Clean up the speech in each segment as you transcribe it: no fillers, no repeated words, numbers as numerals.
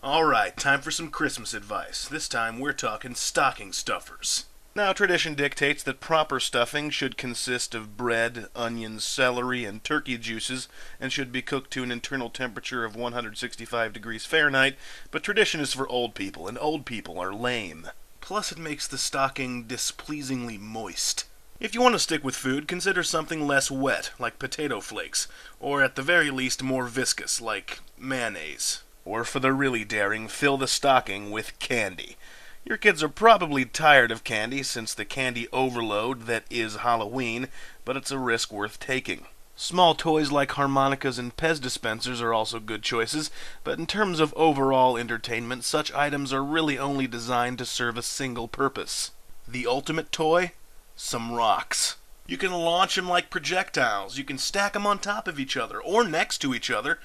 Alright, time for some Christmas advice. This time we're talking stocking stuffers. Now, tradition dictates that proper stuffing should consist of bread, onions, celery, and turkey juices, and should be cooked to an internal temperature of 165 degrees Fahrenheit, but tradition is for old people, and old people are lame. Plus, it makes the stocking displeasingly moist. If you want to stick with food, consider something less wet, like potato flakes, or at the very least more viscous, like mayonnaise. Or for the really daring, fill the stocking with candy. Your kids are probably tired of candy since the candy overload that is Halloween, but it's a risk worth taking. Small toys like harmonicas and Pez dispensers are also good choices, but in terms of overall entertainment, such items are really only designed to serve a single purpose. The ultimate toy? Some rocks. You can launch them like projectiles, you can stack them on top of each other, or next to each other.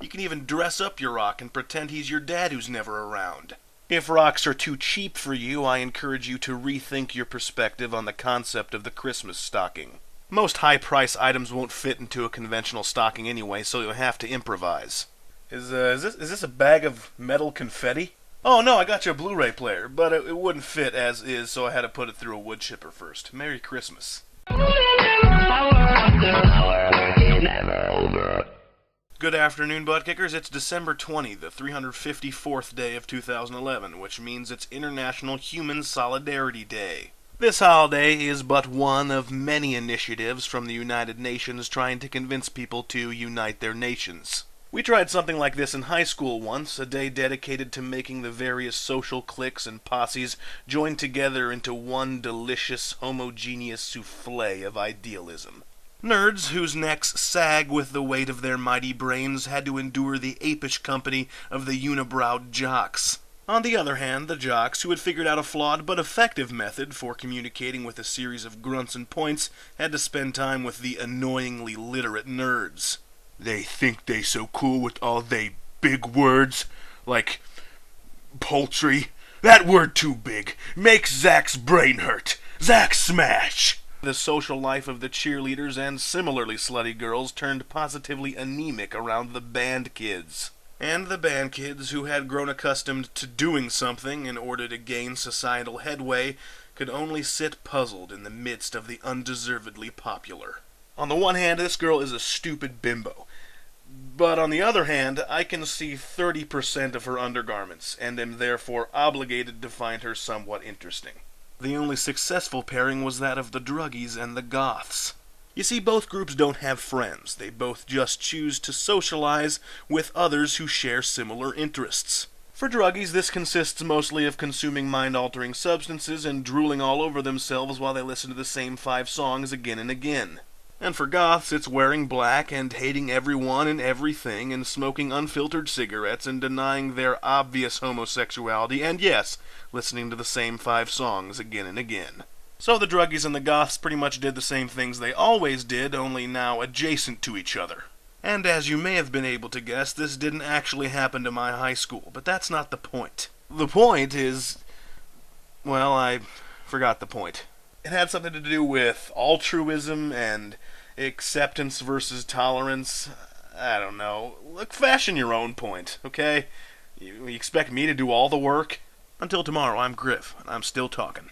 You can even dress up your rock and pretend he's your dad who's never around. If rocks are too cheap for you, I encourage you to rethink your perspective on the concept of the Christmas stocking. Most high-price items won't fit into a conventional stocking anyway, so you'll have to improvise. Is this a bag of metal confetti? Oh no, I got you a Blu-ray player, but it wouldn't fit as is, so I had to put it through a wood chipper first. Merry Christmas. Good afternoon, butt kickers. It's December 20, the 354th day of 2011, which means it's International Human Solidarity Day. This holiday is but one of many initiatives from the United Nations trying to convince people to unite their nations. We tried something like this in high school once, a day dedicated to making the various social cliques and posses join together into one delicious, homogeneous souffle of idealism. Nerds whose necks sag with the weight of their mighty brains had to endure the apish company of the unibrowed jocks. On the other hand, the jocks, who had figured out a flawed but effective method for communicating with a series of grunts and points, had to spend time with the annoyingly literate nerds. They think they so cool with all they big words, like poultry. That word too big. Makes Zack's brain hurt. Zack smash! The social life of the cheerleaders and similarly slutty girls turned positively anemic around the band kids. And the band kids, who had grown accustomed to doing something in order to gain societal headway, could only sit puzzled in the midst of the undeservedly popular. On the one hand, this girl is a stupid bimbo. But on the other hand, I can see 30% of her undergarments, and am therefore obligated to find her somewhat interesting. The only successful pairing was that of the druggies and the goths. You see, both groups don't have friends. They both just choose to socialize with others who share similar interests. For druggies, this consists mostly of consuming mind-altering substances and drooling all over themselves while they listen to the same 5 songs again and again. And for goths, it's wearing black and hating everyone and everything and smoking unfiltered cigarettes and denying their obvious homosexuality and, yes, listening to the same 5 songs again and again. So the druggies and the goths pretty much did the same things they always did, only now adjacent to each other. And as you may have been able to guess, this didn't actually happen to my high school, but that's not the point. The point is... well, I forgot the point. It had something to do with altruism and acceptance versus tolerance. I don't know. Look, fashion your own point, okay? You expect me to do all the work? Until tomorrow, I'm Griff, and I'm still talking.